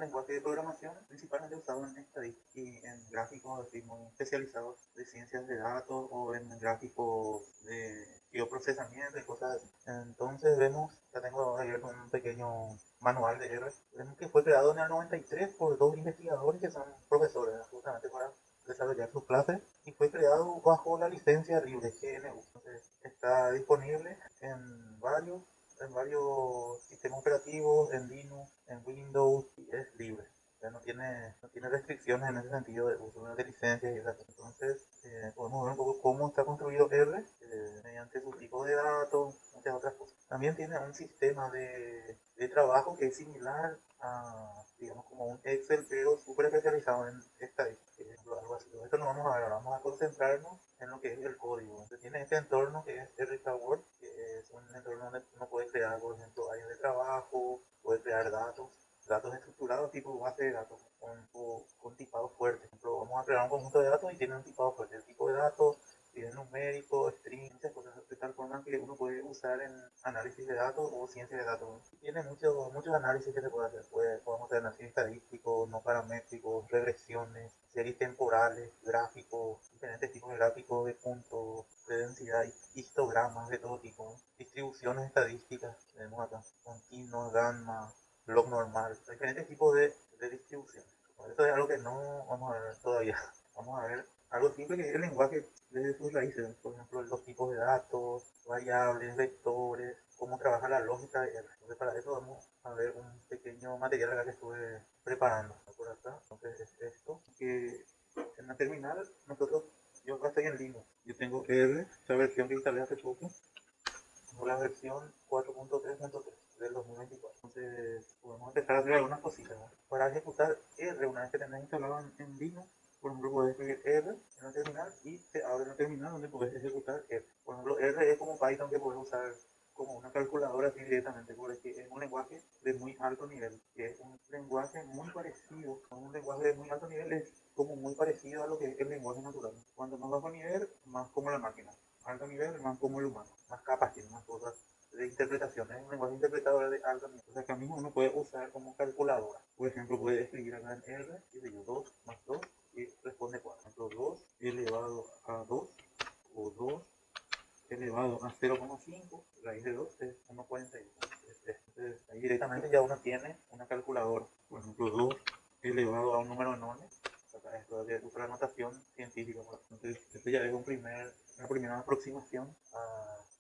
lenguaje de programación principalmente usado en estadística y en gráficos así muy especializados de ciencias de datos o en gráficos de bioprocesamiento y cosas así. Entonces vemos, ya tengo abierto un pequeño manual de R, vemos que fue creado en el 93 por dos investigadores que son profesores, justamente para desarrollar sus clases, y fue creado bajo la licencia libre GNU. Entonces, está disponible en varios sistemas operativos, en Linux, en Windows, y es libre. Ya no tiene restricciones en ese sentido de uso de licencias y esas cosas. Entonces, podemos ver un poco cómo está construido R mediante su tipo de datos, muchas otras cosas. También tiene un sistema de trabajo que es similar a, digamos, como un Excel, pero súper especializado en estadística, por ejemplo, algo así. Esto no vamos a ver, vamos a concentrarnos en lo que es el código. Entonces, tiene este entorno que es RKWord, que es un entorno donde uno puede crear, por ejemplo, áreas de trabajo, puede crear datos estructurados tipo base de datos con tipado fuerte. Por ejemplo, vamos a crear un conjunto de datos y tiene un tipado fuerte. El tipo de datos tiene numérico, string, muchas cosas de tal forma que uno puede usar en análisis de datos o ciencia de datos. Tiene muchos análisis que se puede hacer. Podemos hacer análisis estadístico, no paramétricos, regresiones, series temporales, gráficos, diferentes tipos de gráficos de puntos, de densidad, histogramas de todo tipo, distribuciones estadísticas, tenemos acá, continuo, gamma, log normal, diferentes tipos de distribuciones. Esto es algo que no vamos a ver todavía. Vamos a ver algo simple que es el lenguaje desde sus raíces, por ejemplo, los tipos de datos, variables, vectores, cómo trabaja la lógica de R. Entonces, para eso vamos a ver un pequeño material acá que estuve preparando por acá. Entonces, es esto, que en la terminal yo acá estoy en Linux. Yo tengo R, esta versión que instalé hace poco, tengo la versión 4.3.3 del 2024. Entonces, podemos empezar a hacer algunas cositas, ¿no? Para ejecutar R, una vez que tenés instalado en Linux, por ejemplo, puedes escribir R en la terminal y te abre una terminal donde puedes ejecutar R. Por ejemplo, R es como Python, que puedes usar como una calculadora así directamente, porque es un lenguaje de muy alto nivel, que es un lenguaje muy parecido, un lenguaje de muy alto nivel es como muy parecido a lo que es el lenguaje natural. Cuando más bajo nivel, más como la máquina. Alto nivel, más como el humano. Más capas, tiene más cosas de interpretación. Es un lenguaje interpretador de alto nivel. O sea, que acá mismo uno puede usar como calculadora. Por ejemplo, puede escribir acá en R, y digo 2 más 2 y responde 4. Por ejemplo, 2 elevado a 2 o 2 elevado a 0,5, raíz de 2 es 1,41. Entonces, ahí directamente ya uno tiene una calculadora. Por ejemplo, 2 elevado a un número enorme. Acá esto de otra notación científica. Entonces, esto ya es una primera aproximación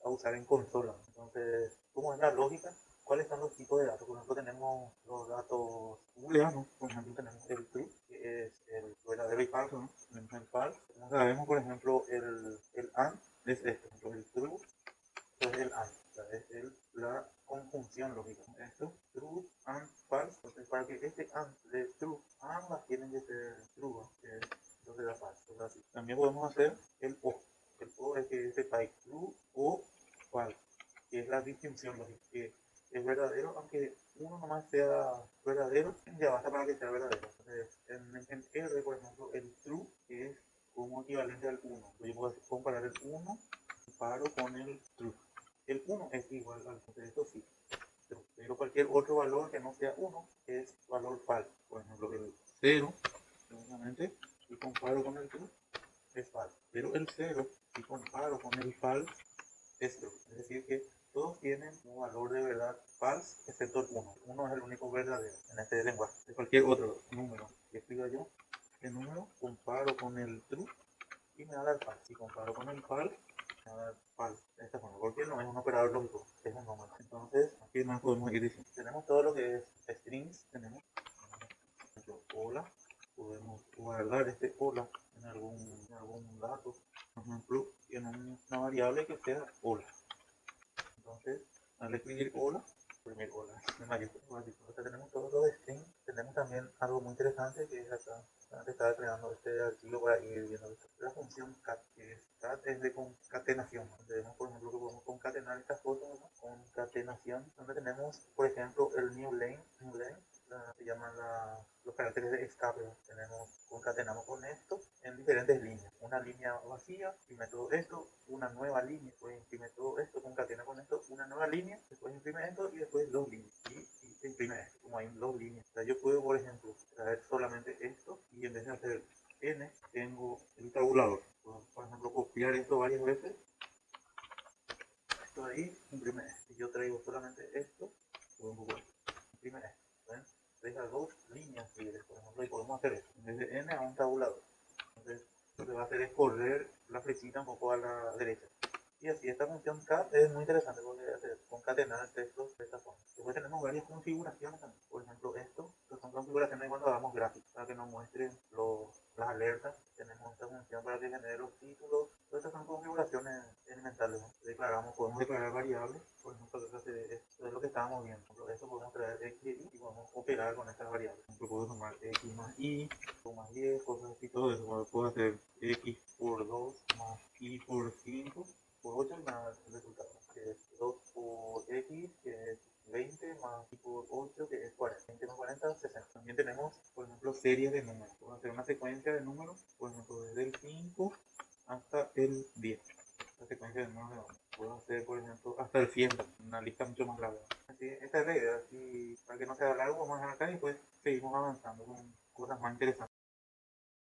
a usar en consola. Entonces, ¿cómo es la lógica? ¿Cuáles son los tipos de datos? Por ejemplo, tenemos los datos booleanos. Por ejemplo, tenemos el true, que es el verdadero y falso, ¿no? Tenemos el false. Como sabemos, por ejemplo, el and es esto. El true es el and. O sea, es la conjunción lógica. Esto, true and false. Entonces, para que este and de true, ambas tienen que ser true, ¿no? Que es lo que da false. Entonces, así. También podemos hacer el o. El o es que es type true o false, que es la distinción lógica, que es verdadero, aunque uno nomás sea verdadero, ya basta para que sea verdadero. Entonces, en R, por ejemplo, el true es como equivalente al 1. Yo puedo comparar el 1, comparo con el true. El 1 es igual al, entonces esto sí, true. Pero cualquier otro valor que no sea 1 es valor falso. Por ejemplo, el 0, seguramente, si comparo con el true, es falso. Pero el 0, si comparo con el false, es true. Es decir, que todos tienen un valor de verdad false, excepto el 1. 1 es el único verdadero en este lenguaje. De cualquier otro número que escriba yo, este número comparo con el true y me da el false. Si comparo con el false, me da el false. De esta forma, porque no es un operador lógico, es un número. Entonces, aquí más podemos ir diciendo. Tenemos todo lo que es strings, tenemos hola, podemos guardar este hola en algún dato, por ejemplo, en una variable que sea hola. Entonces, al escribir hola, primer hola, de mayúscula, acá tenemos todo lo de string. Tenemos también algo muy interesante que es acá. Antes estaba creando este archivo para ir viendo esto. La función cat, que es cat es de concatenación. Tenemos, por ejemplo, que podemos concatenar estas cosas, ¿no? Concatenación, donde tenemos, por ejemplo, el new line, se llaman los caracteres de escape. Concatenamos con esto en diferentes líneas. Una línea vacía, imprime todo esto, una nueva línea, después imprime todo esto, concatena con esto, una nueva línea, después imprime esto y después dos líneas. Y se imprime esto, como hay dos líneas. O sea, yo puedo, por ejemplo, traer solamente esto y en vez de hacer n, tengo el tabulador. Puedo, por ejemplo, copiar esto varias veces. Esto ahí, imprime esto. Si yo traigo solamente esto, puedo imprime esto. ¿Ven? Deja dos líneas libres, por ejemplo, y podemos hacer esto. En vez de n a un tabulador. Entonces, lo que va a hacer es correr la flechita un poco a la derecha. Y así, esta función cat es muy interesante porque hace concatenar textos de esta forma. Después tenemos varias configuraciones también. Por ejemplo, esto son configuraciones cuando hagamos gráficos, para que nos muestre las alertas. Tenemos esta función para que genere los títulos. Todas estas son configuraciones elementales, ¿no? Podemos declarar variables. Por ejemplo, esto es lo que estábamos viendo. Por ejemplo, esto podemos traer x y podemos operar con estas variables. Por ejemplo, puedo tomar x más y, o más 10, cosas así, todo eso. Puedo hacer x por 2 más y por 5 por 8 y nada el resultado, que es 2 por x, que es 20 más y por 8, que es 40. 20 más 40, 60. También tenemos, por ejemplo, series de números. Vamos a hacer una secuencia de números, por ejemplo, desde el 5 hasta el 10. La secuencia de números de números. Puedo hacer, por ejemplo, hasta el 100, una lista mucho más larga. Así, esta es la idea. Así, para que no sea largo, vamos a dejar acá y después seguimos avanzando con cosas más interesantes.